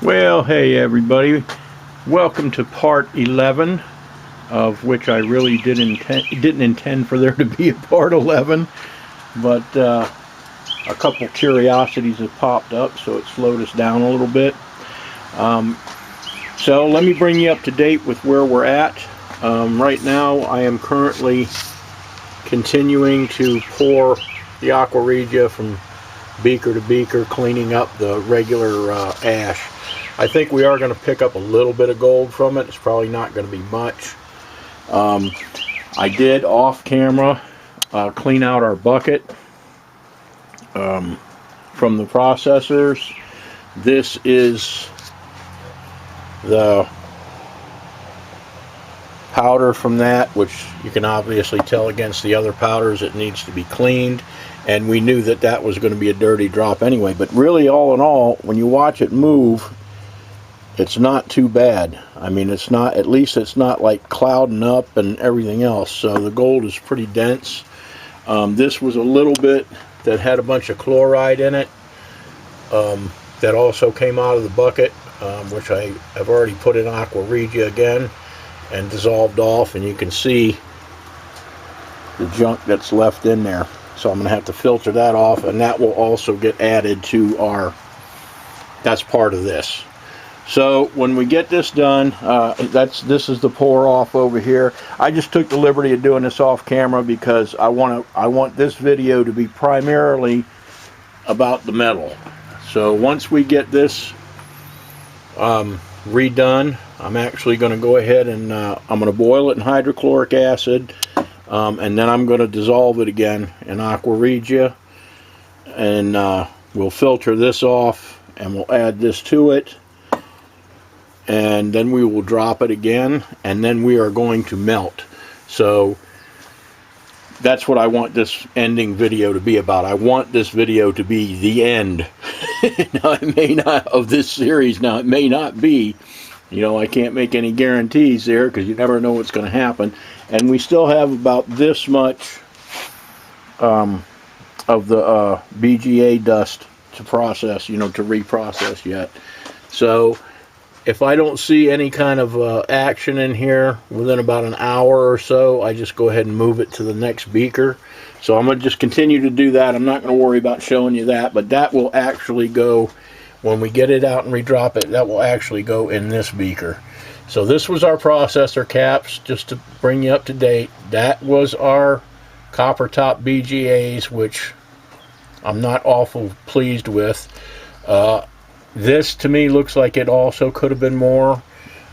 Well, hey everybody, welcome to part 11, of which I really didn't intend for there to be a part 11, but a couple curiosities have popped up, so it slowed us down a little bit. So let me bring you up to date with where we're at. Right now I am currently continuing to pour the aqua regia from beaker to beaker, cleaning up the regular ash. I think we are going to pick up a little bit of gold from it. It's probably not going to be much. I did off camera clean out our bucket from the processors. This is the powder from that, which you can obviously tell against the other powders it needs to be cleaned, and we knew that that was going to be a dirty drop anyway. But really, all in all, when you watch it move, it's not too bad. I mean, it's not, at least it's not like clouding up and everything else. So the gold is pretty dense. This was a little bit that had a bunch of chloride in it that also came out of the bucket, which I have already put in aqua regia again and dissolved off, and you can see the junk that's left in there. So I'm going to have to filter that off, and that will also get added to our, that's part of this. So when we get this done, this is the pour off over here. I just took the liberty of doing this off camera because I want this video to be primarily about the metal. So once we get this redone, I'm actually going to go ahead and I'm going to boil it in hydrochloric acid, and then I'm going to dissolve it again in aqua regia, and we'll filter this off and we'll add this to it. And then we will drop it again, and then we are going to melt. So that's what I want this ending video to be about. I want this video to be the end. Now, it may not, of this series. Now, it may not be. You know, I can't make any guarantees there because you never know what's going to happen. And we still have about this much of the BGA dust to process, you know, to reprocess yet. So if I don't see any kind of action in here within about an hour or so, I just go ahead and move it to the next beaker. So I'm going to just continue to do that. I'm not going to worry about showing you that, but that will actually go, when we get it out and redrop it, that will actually go in this beaker. So this was our processor caps, just to bring you up to date. That was our copper top BGAs, which I'm not awful pleased with. This to me looks like it also could have been more.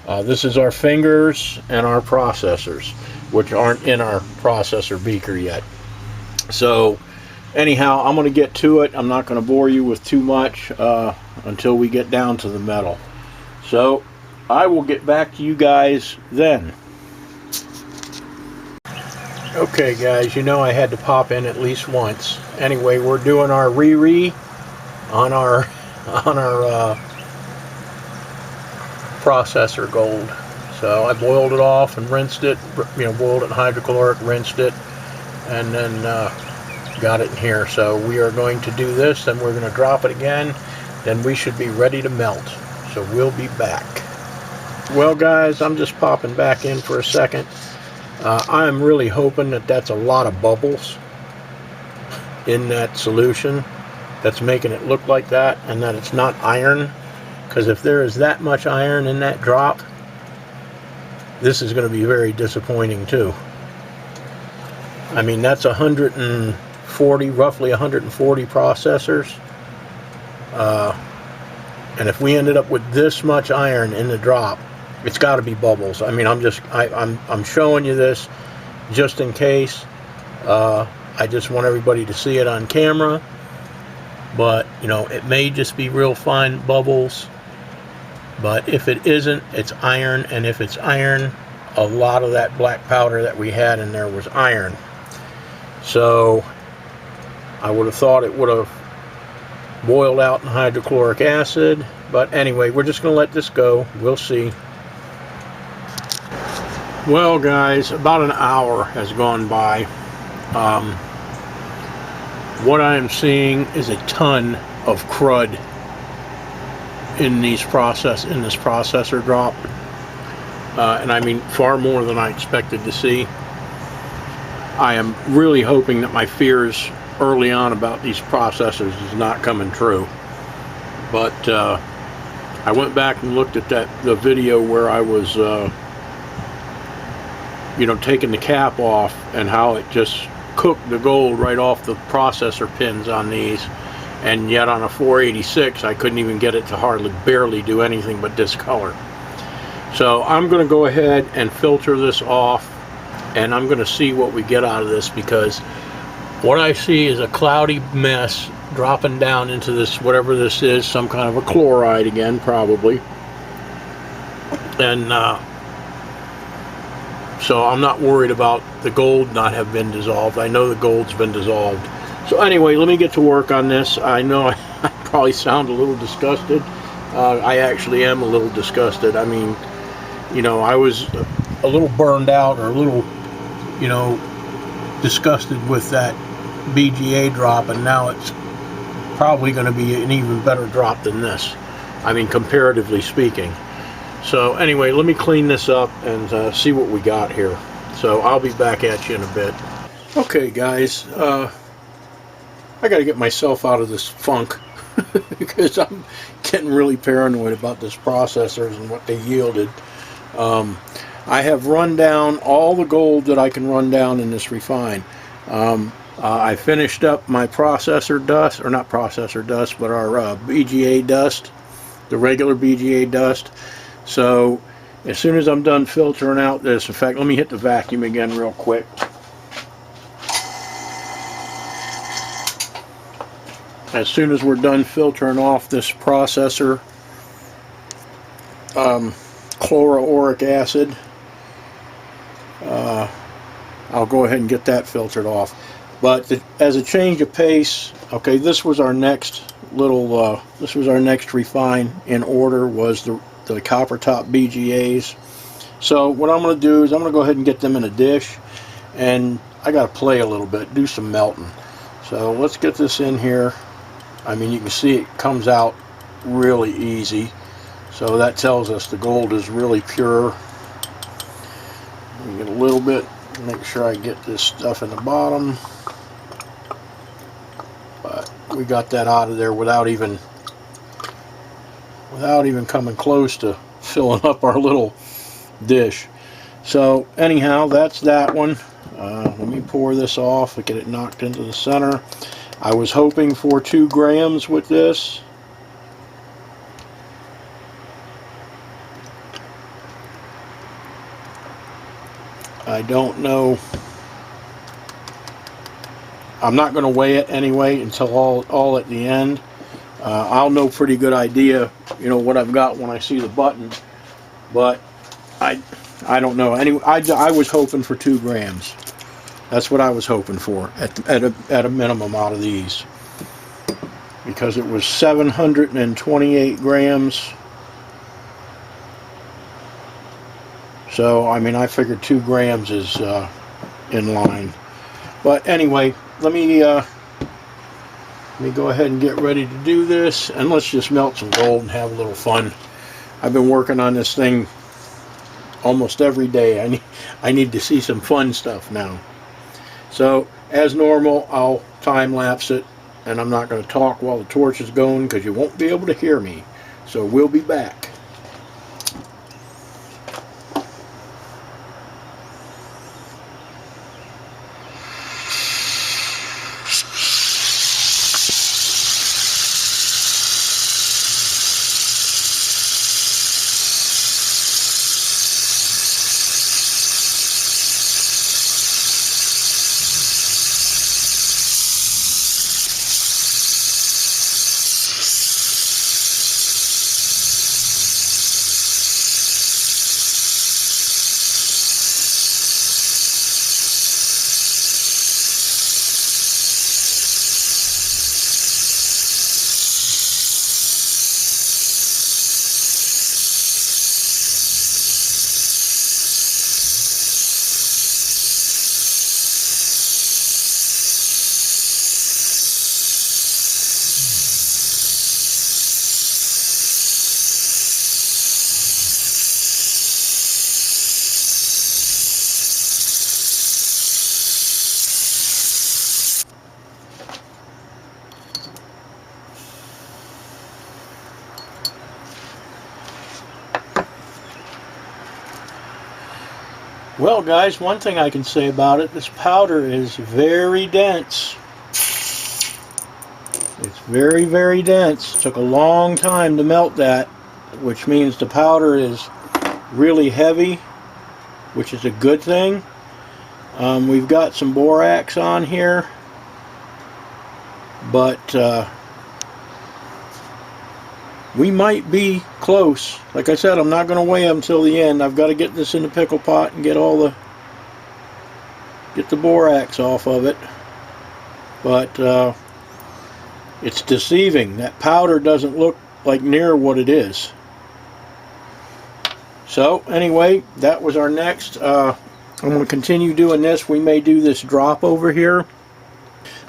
This is our fingers and our processors, which aren't in our processor beaker yet. So anyhow, I'm going to get to it. I'm not going to bore you with too much until we get down to the metal. So I will get back to you guys then. Okay guys, you know I had to pop in at least once. Anyway, we're doing our on our processor gold. So I boiled it off and rinsed it, you know, boiled it in hydrochloric, rinsed it, and then got it in here. So we are going to do this, and we're going to drop it again, then we should be ready to melt. So we'll be back. Well guys, I'm just popping back in for a second. I'm really hoping that that's a lot of bubbles in that solution that's making it look like that, and that it's not iron, because if there is that much iron in that drop, this is going to be very disappointing too. I mean, that's 140, roughly 140 processors, and if we ended up with this much iron in the drop, it's got to be bubbles. I mean, I'm showing you this just in case. I just want everybody to see it on camera. But, you know, it may just be real fine bubbles. But if it isn't, it's iron. And if it's iron, a lot of that black powder that we had in there was iron. So I would have thought it would have boiled out in hydrochloric acid. But anyway, we're just going to let this go. We'll see. Well, guys, about an hour has gone by. What I am seeing is a ton of crud in this processor drop, and I mean far more than I expected to see. I am really hoping that my fears early on about these processors is not coming true. But I went back and looked at the video where I was taking the cap off, and how it just cooked the gold right off the processor pins on these, and yet on a 486 I couldn't even get it to barely do anything but discolor. So I'm going to go ahead and filter this off, and I'm going to see what we get out of this, because what I see is a cloudy mess dropping down into this, whatever this is, some kind of a chloride again, probably. And so I'm not worried about the gold not have been dissolved. I know the gold's been dissolved. So anyway, let me get to work on this. I know I probably sound a little disgusted. I actually am a little disgusted. I mean, I was a little burned out, or a little, disgusted with that BGA drop, and now it's probably going to be an even better drop than this. I mean, comparatively speaking. So anyway, let me clean this up and see what we got here. So I'll be back at you in a bit. Okay guys, I got to get myself out of this funk because I'm getting really paranoid about this processors and what they yielded. I have run down all the gold that I can run down in this refine. I finished up my processor dust, or not processor dust, but our BGA dust, the regular BGA dust. So as soon as I'm done filtering out this, in fact, let me hit the vacuum again real quick. As soon as we're done filtering off this processor chloroauric acid, I'll go ahead and get that filtered off. But as a change of pace, okay, this was our next little, this was our next refine in order, was the copper top BGAs. So what I'm going to do is I'm going to go ahead and get them in a dish, and I got to play a little bit, do some melting. So let's get this in here. I mean, you can see it comes out really easy, so that tells us the gold is really pure. Let me get a little bit, make sure I get this stuff in the bottom, but we got that out of there without even coming close to filling up our little dish. So anyhow, that's that one. Let me pour this off and get it knocked into the center. I was hoping for 2 grams with this. I don't know. I'm not going to weigh it anyway until all at the end. I'll know pretty good idea, what I've got when I see the button. But I don't know. Anyway, I was hoping for 2 grams. That's what I was hoping for at a minimum out of these, because it was 728 grams. So I mean, I figured 2 grams is in line. But anyway, let me go ahead and get ready to do this, and let's just melt some gold and have a little fun. I've been working on this thing almost every day. I need to see some fun stuff now. So as normal, I'll time lapse it, and I'm not going to talk while the torch is going because you won't be able to hear me. So we'll be back. Well, guys, one thing I can say about it, this powder is very dense. It's very, very dense. It took a long time to melt that, which means the powder is really heavy, which is a good thing. We've got some borax on here, but we might be close. Like I said, I'm not going to weigh them until the end. I've got to get this in the pickle pot and get the borax off of it. But it's deceiving. That powder doesn't look like near what it is. So anyway, that was our next. I'm going to continue doing this. We may do this drop over here.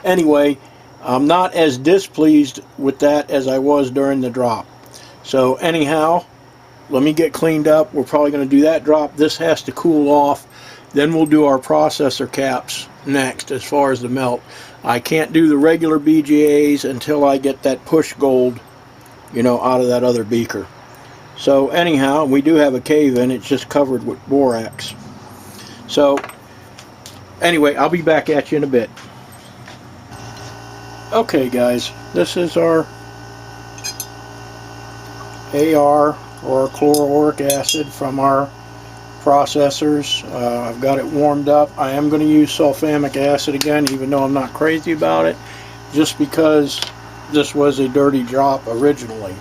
Anyway, I'm not as displeased with that as I was during the drop. So anyhow, let me get cleaned up. We're probably going to do that drop. This has to cool off. Then we'll do our processor caps next as far as the melt. I can't do the regular BGAs until I get that push gold, out of that other beaker. So anyhow, we do have a cave in. It's just covered with borax. So anyway, I'll be back at you in a bit. Okay guys, this is our AR, or chloroauric acid, from our processors. I've got it warmed up. I am going to use sulfamic acid again, even though I'm not crazy about it, just because this was a dirty drop originally.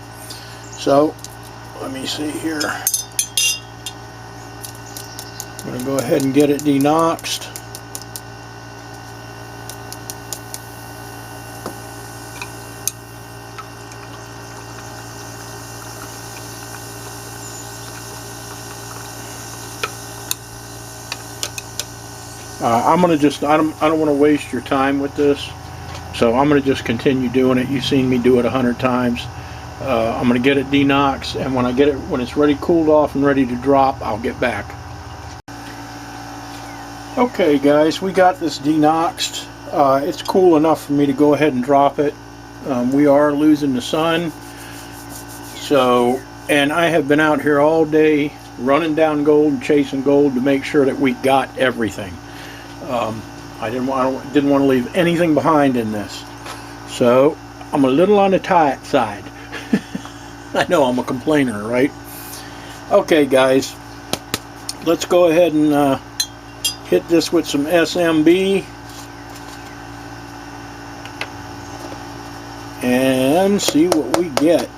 So let me see here. I'm going to go ahead and get it denoxed. I'm going to just, I don't want to waste your time with this, so I'm going to just continue doing it. You've seen me do it 100 times. I'm going to get it denoxed, and when it's ready, cooled off and ready to drop, I'll get back. Okay guys, we got this denoxed. It's cool enough for me to go ahead and drop it. We are losing the sun, and I have been out here all day running down gold and chasing gold to make sure that we got everything. I didn't want to leave anything behind in this, so I'm a little on the tight side. I know I'm a complainer, right? Okay guys, let's go ahead and hit this with some SMB and see what we get.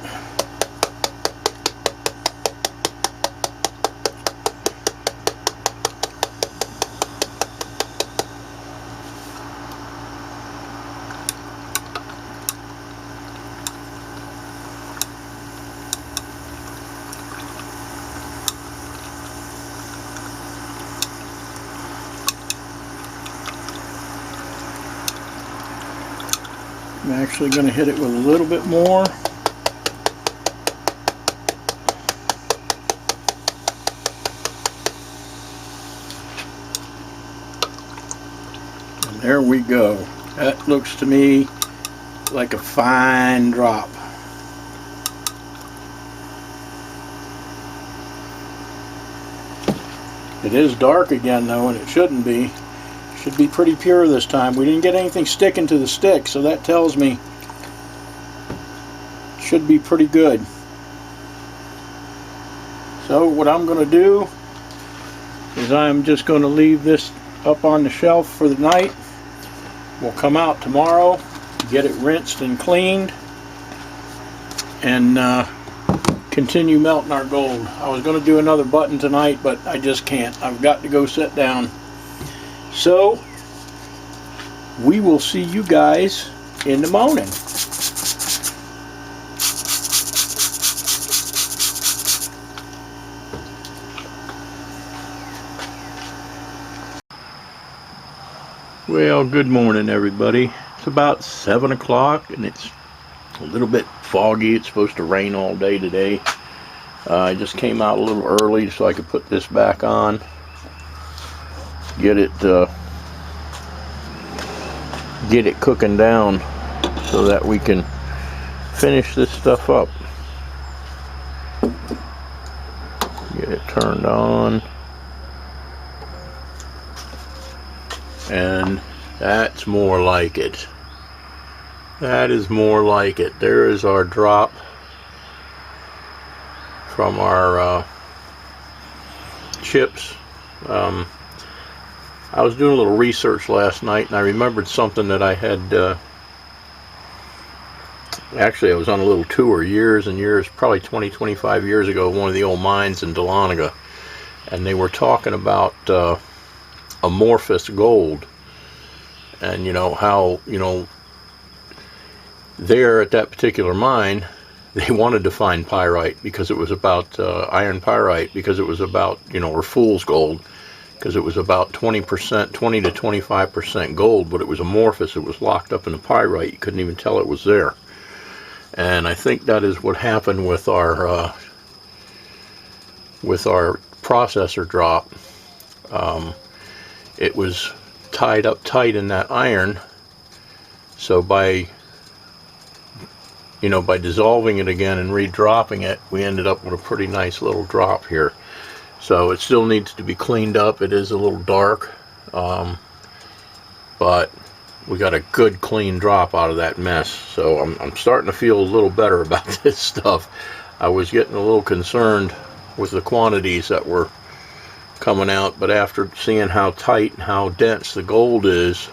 I'm actually going to hit it with a little bit more. And there we go. That looks to me like a fine drop. It is dark again though, and it shouldn't be. Should be pretty pure this time. We didn't get anything sticking to the stick, so that tells me it should be pretty good. So what I'm going to do is I'm just going to leave this up on the shelf for the night. We'll come out tomorrow, get it rinsed and cleaned, and continue melting our gold. I was going to do another button tonight, but I just can't. I've got to go sit down. So we will see you guys in the morning. Well, good morning everybody. It's about 7 o'clock and it's a little bit foggy. It's supposed to rain all day today. I just came out a little early so I could put this back on, get it cooking down so that we can finish this stuff up. Get it turned on. And that's more like it. That is more like it. There is our drop from our chips. I was doing a little research last night, and I remembered something that I had actually, I was on a little tour years and years, probably 25 years ago, one of the old mines in Dahlonega, and they were talking about amorphous gold, and how there at that particular mine they wanted to find pyrite because it was about iron pyrite, because it was about or fool's gold, because it was about 20%, 20 to 25% gold, but it was amorphous. It was locked up in the pyrite. You couldn't even tell it was there. And I think that is what happened with our processor drop. It was tied up tight in that iron, so by dissolving it again and re-dropping it, we ended up with a pretty nice little drop here. So it still needs to be cleaned up. It is a little dark, but we got a good clean drop out of that mess. So I'm starting to feel a little better about this stuff. I was getting a little concerned with the quantities that were coming out, but after seeing how tight and how dense the gold is,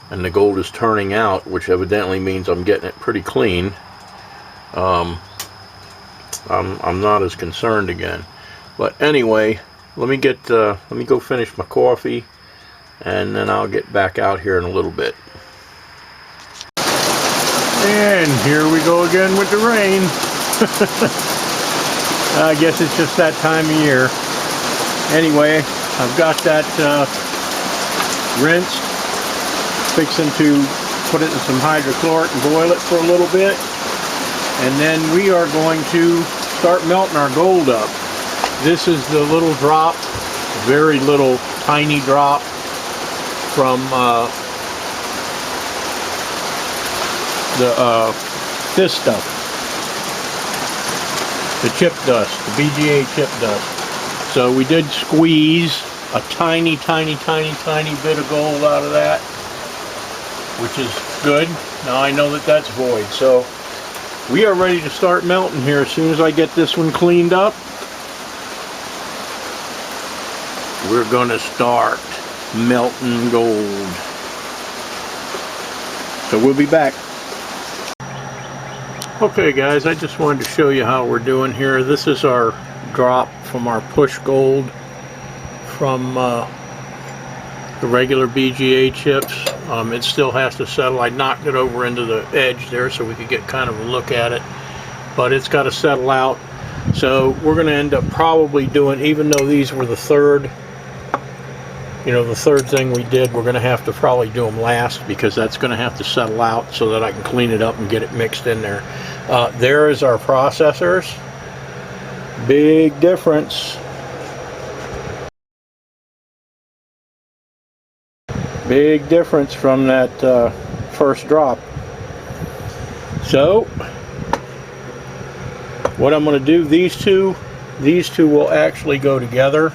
and the gold is turning out, which evidently means I'm getting it pretty clean, I'm not as concerned again. But anyway, let me go finish my coffee, and then I'll get back out here in a little bit. And here we go again with the rain. I guess it's just that time of year. Anyway, I've got that rinsed, fixing to put it in some hydrochloric and boil it for a little bit, and then we are going to start melting our gold up. This is the little drop, very little tiny drop from this stuff, the chip dust, the BGA chip dust. So we did squeeze a tiny bit of gold out of that, which is good. Now I know that that's void. So we are ready to start melting here as soon as I get this one cleaned up. We're gonna start melting gold. So we'll be back. Okay guys, I just wanted to show you how we're doing here. This is our drop from our push gold from the regular BGA chips. It still has to settle. I knocked it over into the edge there so we could get kind of a look at it, but it's got to settle out. So we're going to end up probably doing, even though these were the third thing we did, we're going to have to probably do them last, because that's going to have to settle out so that I can clean it up and get it mixed in there. There is our processors. Big difference. Big difference from that first drop. So what I'm going to do, these two will actually go together.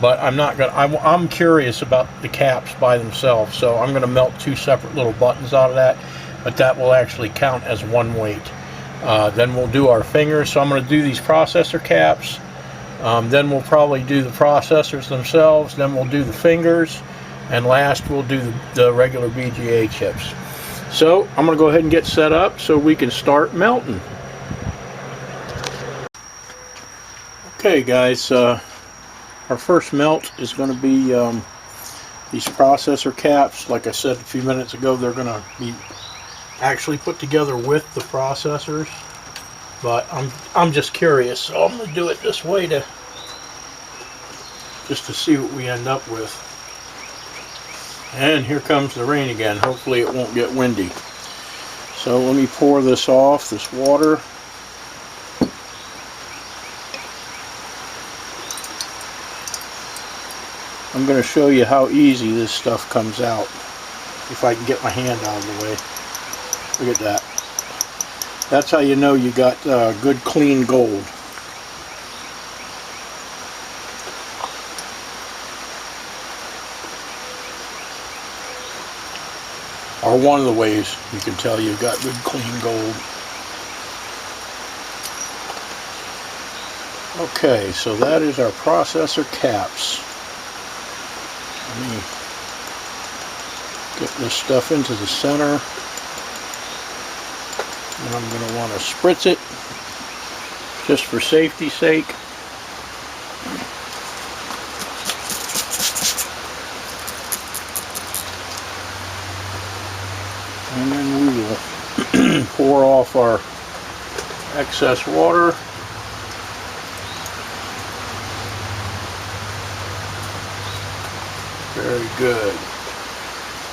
But I'm not gonna. I'm curious about the caps by themselves, so I'm gonna melt two separate little buttons out of that. But that will actually count as one weight. Then we'll do our fingers. So I'm gonna do these processor caps. Then we'll probably do the processors themselves. Then we'll do the fingers, and last we'll do the regular BGA chips. So I'm gonna go ahead and get set up so we can start melting. Okay, guys. Our first melt is going to be these processor caps. Like I said a few minutes ago, they're going to be actually put together with the processors. But I'm just curious, so I'm going to do it this way just to see what we end up with. And here comes the rain again. Hopefully it won't get windy. So let me pour this off, this water. I'm going to show you how easy this stuff comes out, if I can get my hand out of the way. Look at that. That's how you know you got good clean gold. or one of the ways you can tell you've got good clean gold. Okay, so that is our processor caps. Let me get this stuff into the center, and I'm going to want to spritz it just for safety's sake. And then we will pour off our excess water. Very good.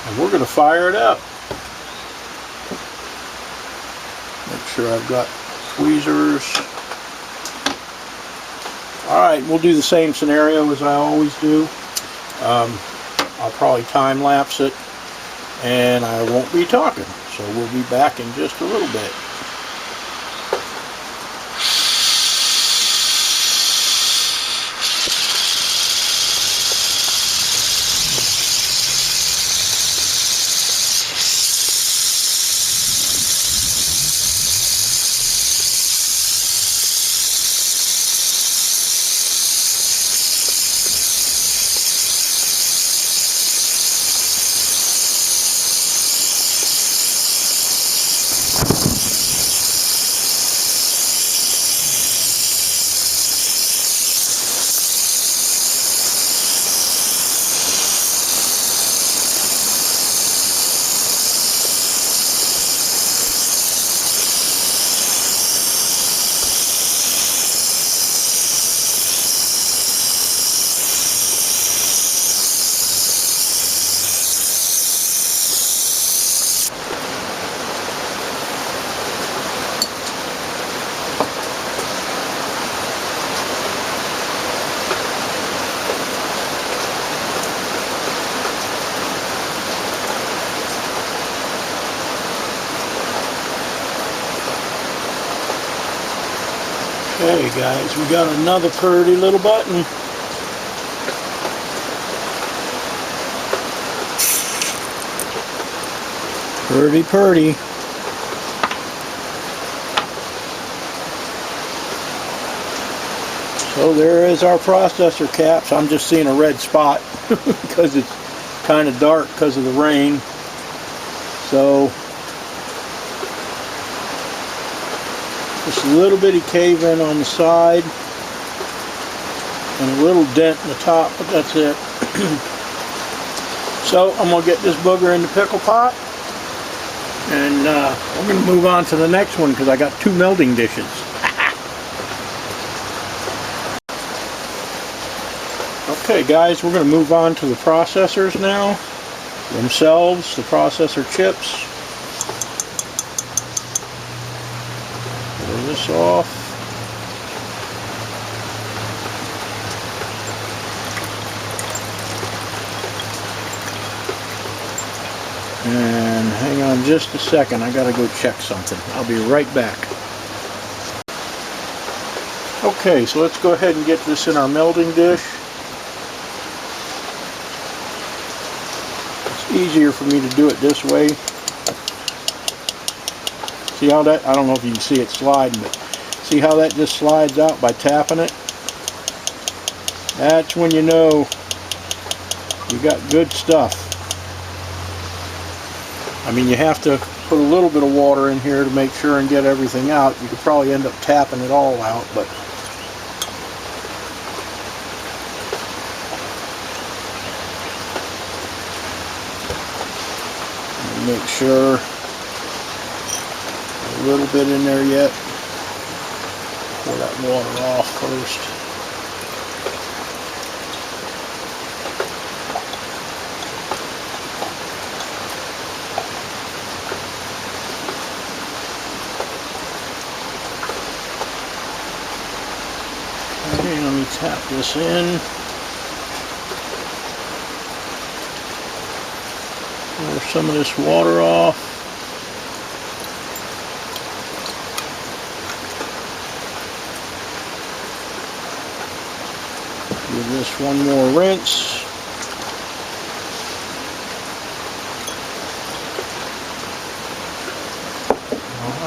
And we're going to fire it up. Make sure I've got tweezers. Alright, we'll do the same scenario as I always do. I'll probably time lapse it, and I won't be talking. So we'll be back in just a little bit. Okay guys, we got another pretty little button. Pretty. So there is our processor caps. I'm just seeing a red spot because it's kind of dark because of the rain. So just a little bitty cave in on the side and a little dent in the top, but that's it. So I'm going to get this booger in the pickle pot, and I'm going to move on to the next one because I got 2 melding dishes. Okay guys, we're going to move on to the processors now themselves, the processor chips. Pull this off. And hang on just a second, I gotta go check something. I'll be right back. Okay, so let's go ahead and get this in our melding dish. It's easier for me to do it this way. See how that, I don't know if you can see it sliding, but see how that just slides out by tapping it? That's when you know you got good stuff. I mean, you have to put a little bit of water in here to make sure and get everything out. You could probably end up tapping it all out, but make sure a little bit in there yet. Pour that water off first. Okay, let me tap this in. Pour some of this water off. Give this one more rinse.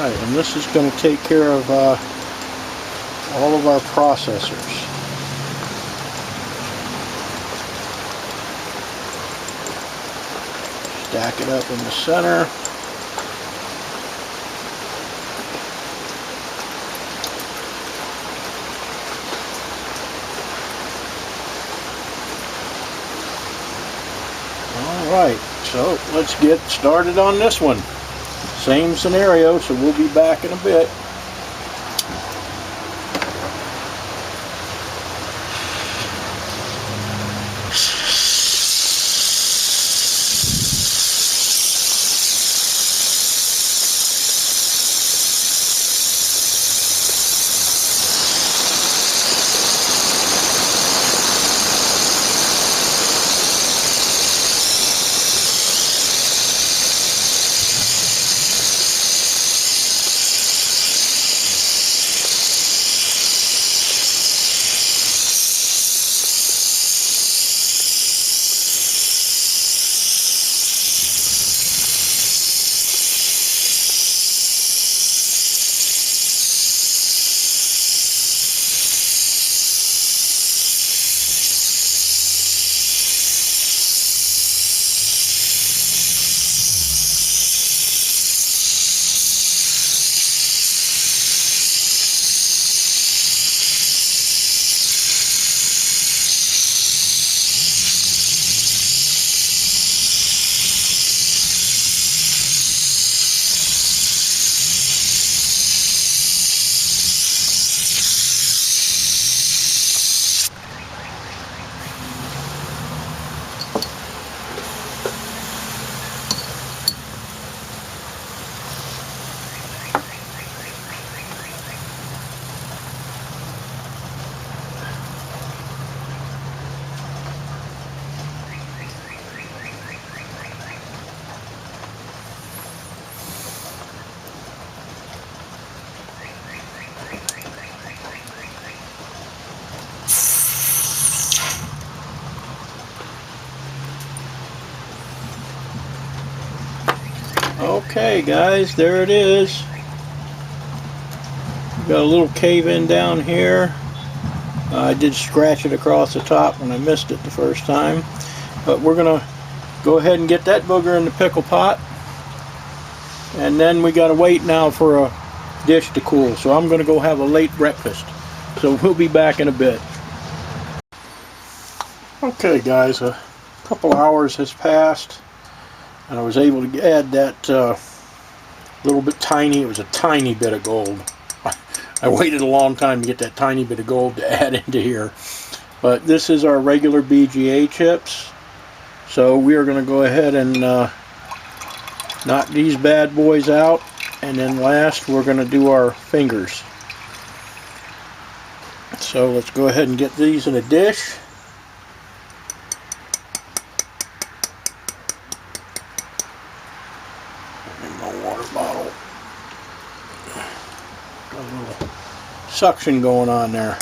Alright, and this is going to take care of all of our processors. Stack it up in the center. Alright, so let's get started on this one. Same scenario, so we'll be back in a bit. Okay guys, there it is. We've got a little cave in down here. I did scratch it across the top when I missed it the first time. But we're going to go ahead and get that booger in the pickle pot. And then we got to wait now for a dish to cool. So I'm going to go have a late breakfast. So we'll be back in a bit. Okay guys, a couple hours has passed. And I was able to add that little bit tiny, it was a tiny bit of gold. I waited a long time to get that tiny bit of gold to add into here. But this is our regular BGA chips. So we are going to go ahead and knock these bad boys out. And then last we're going to do our fingers. So let's go ahead and get these in a dish. Suction going on there.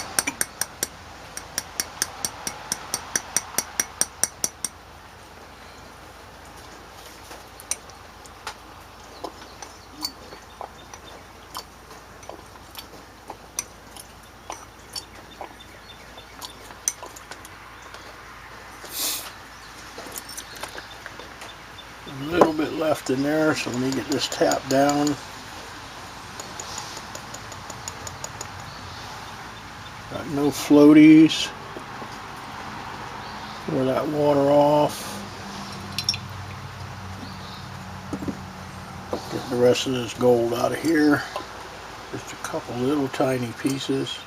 A little bit left in there, so let me get this tapped down. Got no floaties. Pour that water off. Get the rest of this gold out of here. Just a couple little tiny pieces.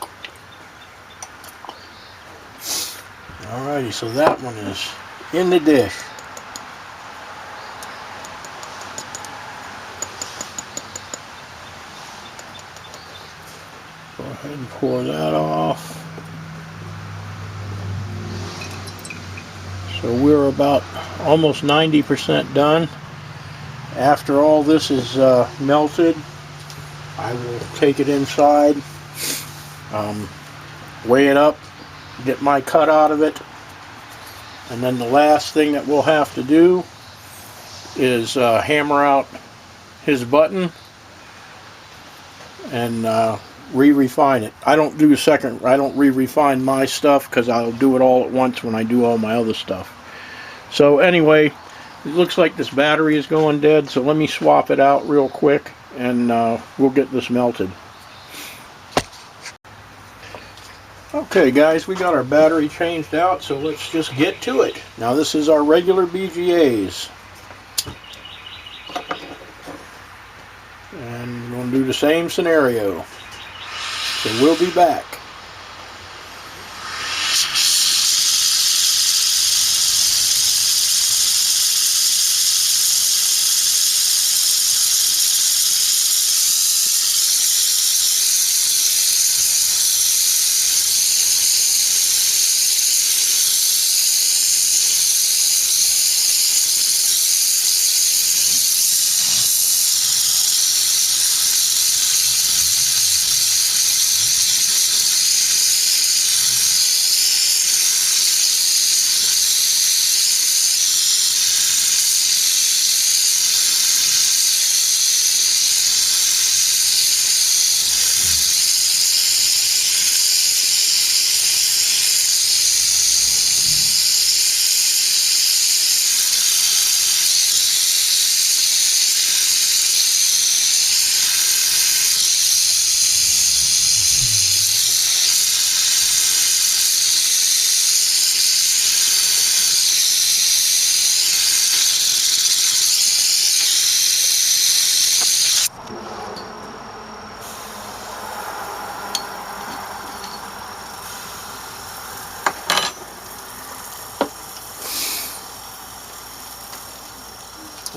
Alrighty, so that one is in the dish. Go ahead and pour that off. So we're about almost 90% done. After all this is melted, I will take it inside, weigh it up, get my cut out of it, and then the last thing that we'll have to do is hammer out his button and re-refine it. I don't re-refine my stuff because I'll do it all at once when I do all my other stuff. So anyway, it looks like this battery is going dead, so let me swap it out real quick and we'll get this melted. Okay guys, we got our battery changed out, so let's just get to it. Now this is our regular BGAs. And we're going to do the same scenario. So we'll be back.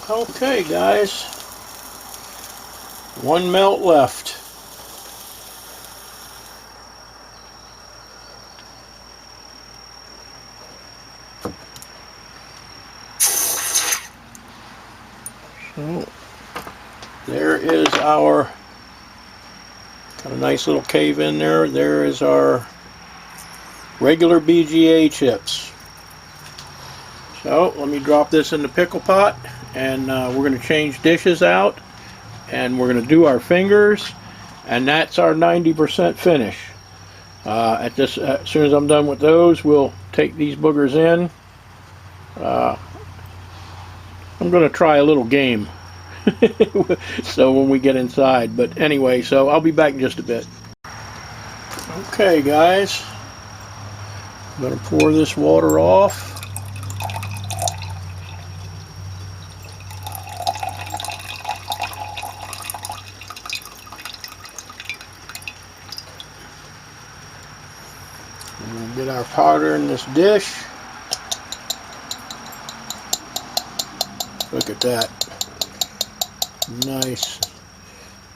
Okay guys, one melt left. So there is our, got a nice little cave in there. There is our regular BGA chips. So let me drop this in the pickle pot, and we're going to change dishes out, and we're going to do our fingers, and that's our 90% finish. As soon as I'm done with those, we'll take these boogers in. I'm going to try a little game so when we get inside, but anyway, so I'll be back in just a bit. Okay guys, I'm going to pour this water off. We'll get our powder in this dish. Look at that.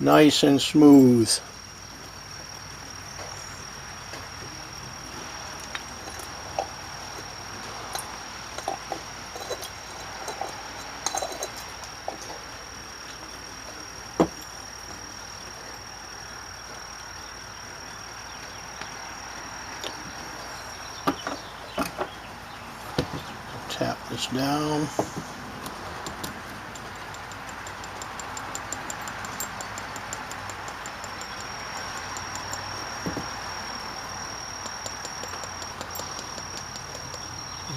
Nice and smooth. Tap this down.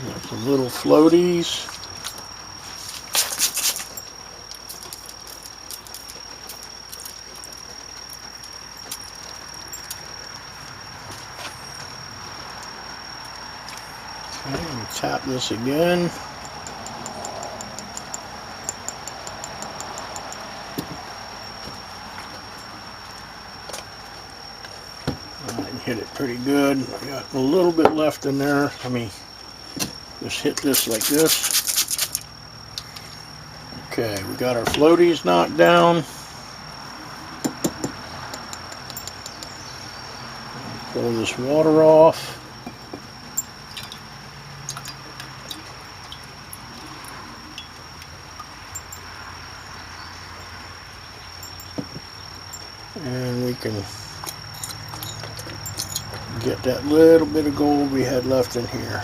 Got some little floaties. Okay, and tap this again. Hit it pretty good. I got a little bit left in there. Let me just hit this like this. Okay, we got our floaties knocked down. Pull this water off. And we can get that little bit of gold we had left in here.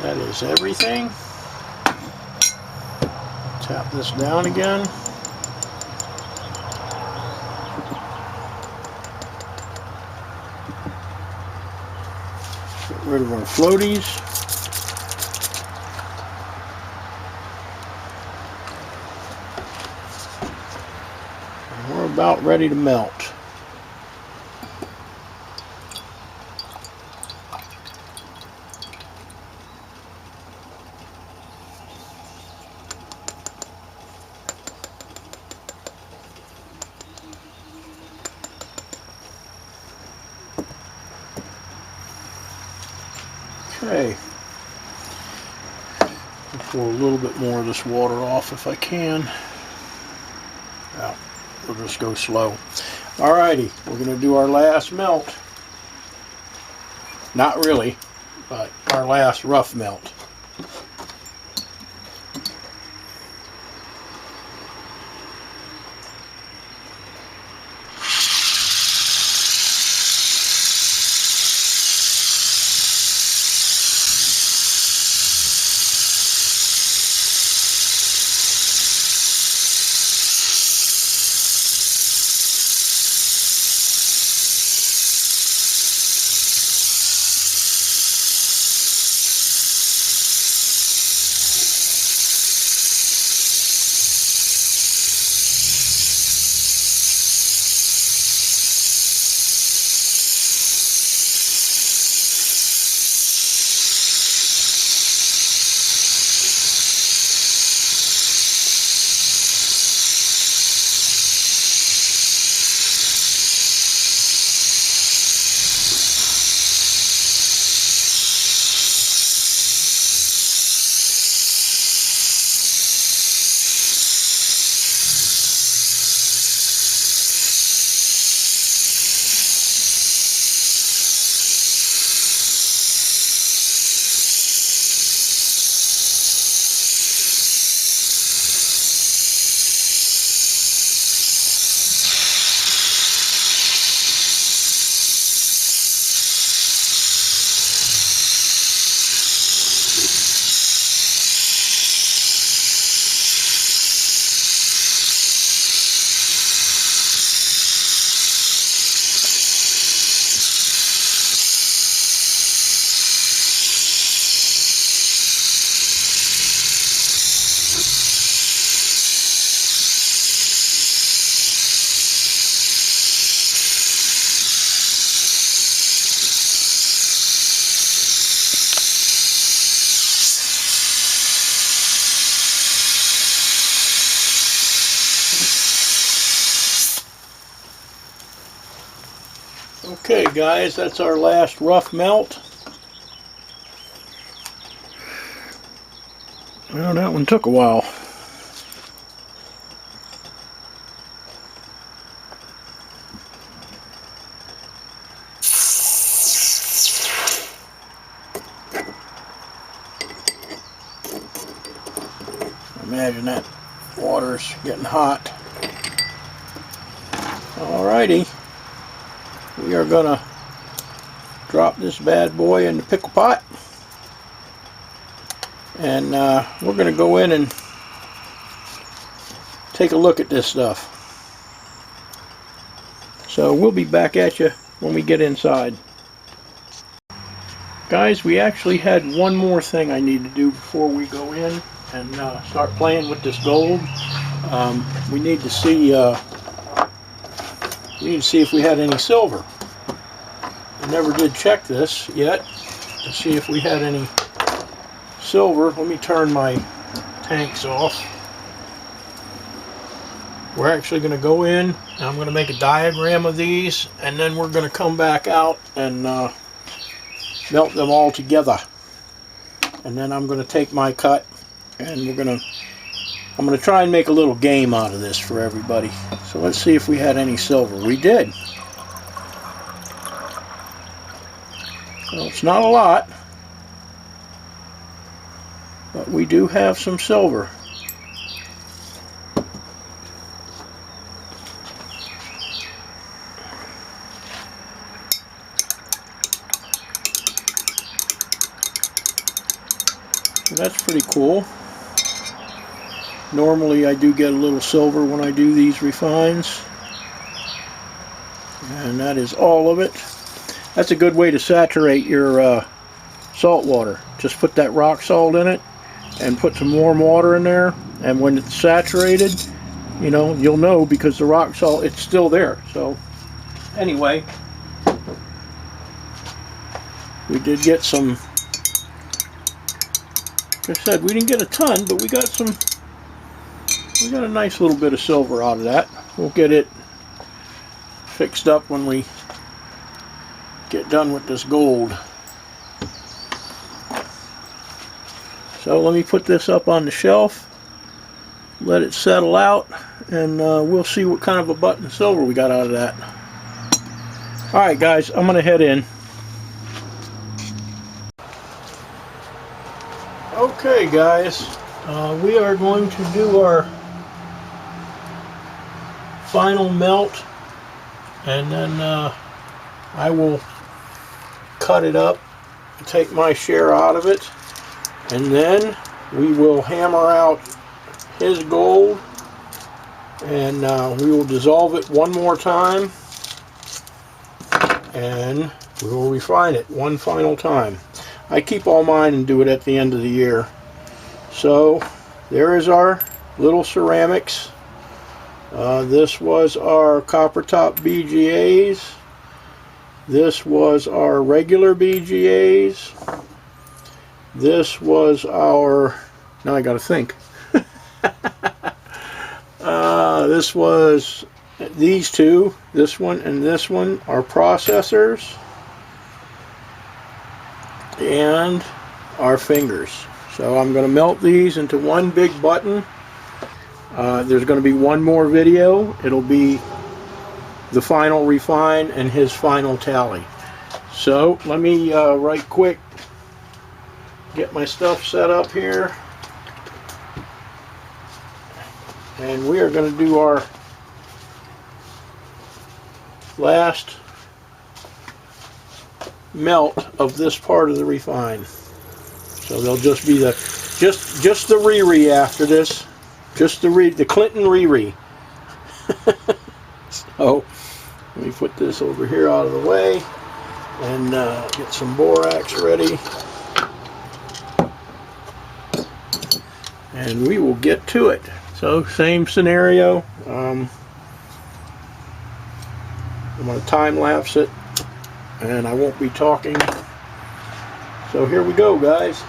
That is everything. Tap this down again. Get rid of our floaties. And we're about ready to melt. Okay, I'll pour a little bit more of this water off if I can. Yeah, we'll just go slow. Alrighty, we're going to do our last melt. Not really, but our last rough melt. Okay guys, that's our last rough melt. Well, that one took a while. Imagine that water's getting hot. Alrighty, we are gonna drop this bad boy in the pickle pot, and we're gonna go in and take a look at this stuff. So we'll be back at you when we get inside. Guys, we actually had one more thing I need to do before we go in and start playing with this gold. We need to see if we had any silver. I never did check this yet to see if we had any silver. Let me turn my tanks off. We're actually going to go in, and I'm going to make a diagram of these, and then we're going to come back out and melt them all together. And then I'm going to take my cut, and I'm going to try and make a little game out of this for everybody. So let's see if we had any silver. We did. Well, it's not a lot, but we do have some silver. that's pretty cool. Normally I do get a little silver when I do these refines. And that is all of it. That's a good way to saturate your salt water. Just put that rock salt in it and put some warm water in there, and when it's saturated, you know, you'll know because the rock salt, it's still there. So anyway, we did get some, like I said, we didn't get a ton, but we got a nice little bit of silver out of that. We'll get it fixed up when we get done with this gold. So let me put this up on the shelf, let it settle out, and we'll see what kind of a butt of silver we got out of that. Alright guys, I'm going to head in. Okay guys, we are going to do our final melt, and then I will cut it up and take my share out of it, and then we will hammer out his gold, and we will dissolve it one more time, and we will refine it one final time. I keep all mine and do it at the end of the year. So there is our little ceramics. This was our copper top BGAs. This was our regular BGAs. This was our, now I gotta think. This was these two, this one and this one, are processors, and our fingers. So I'm going to melt these into one big button. There's going to be one more video. It'll be the final refine and his final tally. So let me right quick get my stuff set up here, and we are going to do our last melt of this part of the refine. So there'll just be the just the Riri after this, just the Clinton Riri. So let me put this over here out of the way and get some borax ready, and we will get to it. So same scenario. I'm going to time lapse it, and I won't be talking. So here we go, guys.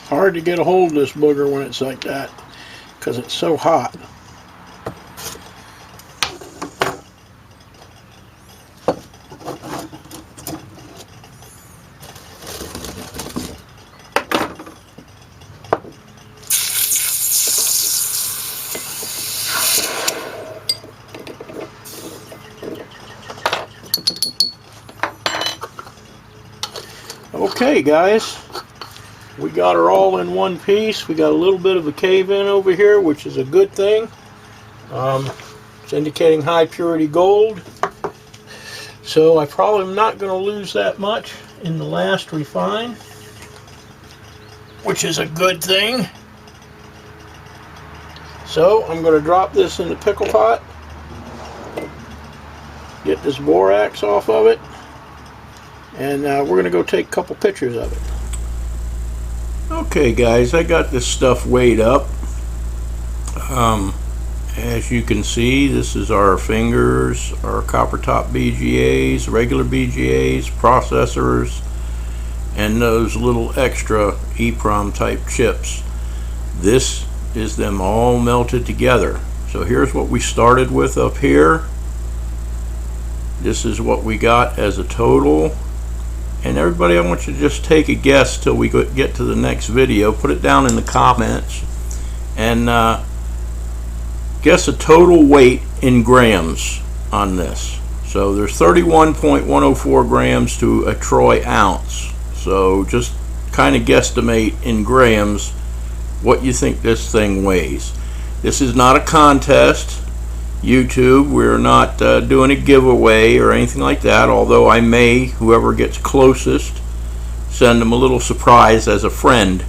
Hard to get a hold of this booger when it's like that because it's so hot. Okay guys, we got her all in one piece. We got a little bit of a cave-in over here, which is a good thing. It's indicating high purity gold. So I probably am not going to lose that much in the last refine, which is a good thing. So I'm going to drop this in the pickle pot, get this borax off of it, and we're going to go take a couple pictures of it. Okay guys, I got this stuff weighed up. As you can see, this is our fingers, our copper top BGAs, regular BGAs, processors, and those little extra EEPROM type chips. This is them all melted together. So here's what we started with up here. This is what we got as a total. And everybody, I want you to just take a guess till we get to the next video. Put it down in the comments and guess a total weight in grams on this. So there's 31.104 grams to a troy ounce. So just kind of guesstimate in grams what you think this thing weighs. This is not a contest. YouTube, we're not doing a giveaway or anything like that, although I may, whoever gets closest, send them a little surprise as a friend.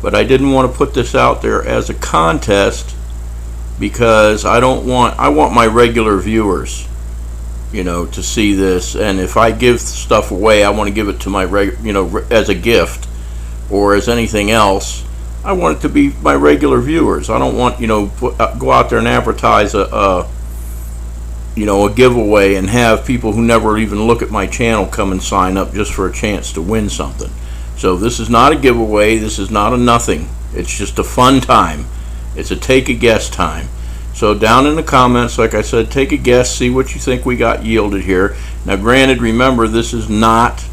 But I didn't want to put this out there as a contest because I want my regular viewers, you know, to see this. And if I give stuff away, I want to give it to my as a gift or as anything else. I want it to be my regular viewers. I don't want, go out there and advertise a giveaway and have people who never even look at my channel come and sign up just for a chance to win something. So this is not a giveaway. This is not a nothing. It's just a fun time. It's a take a guess time. So down in the comments, like I said, take a guess, see what you think we got yielded here. Now granted, remember, this is not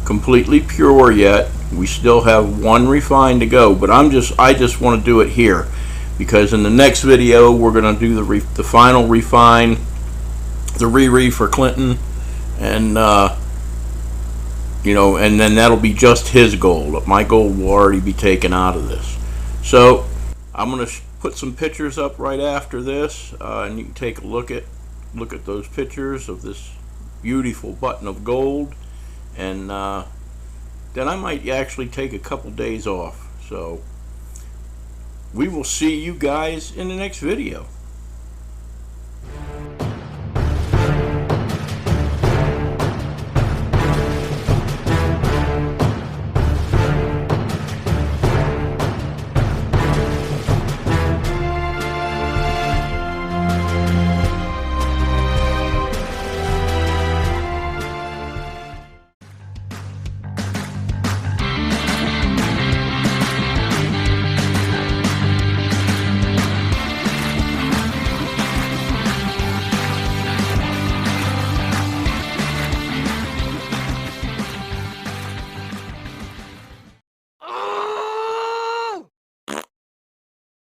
completely pure yet. We still have one refine to go, but I just want to do it here because in the next video we're going to do the final refine, the re for Clinton, and and then that'll be just his gold. My gold will already be taken out of this. So I'm going to put some pictures up right after this, and you can take a look at those pictures of this beautiful button of gold, and then I might actually take a couple days off. So we will see you guys in the next video.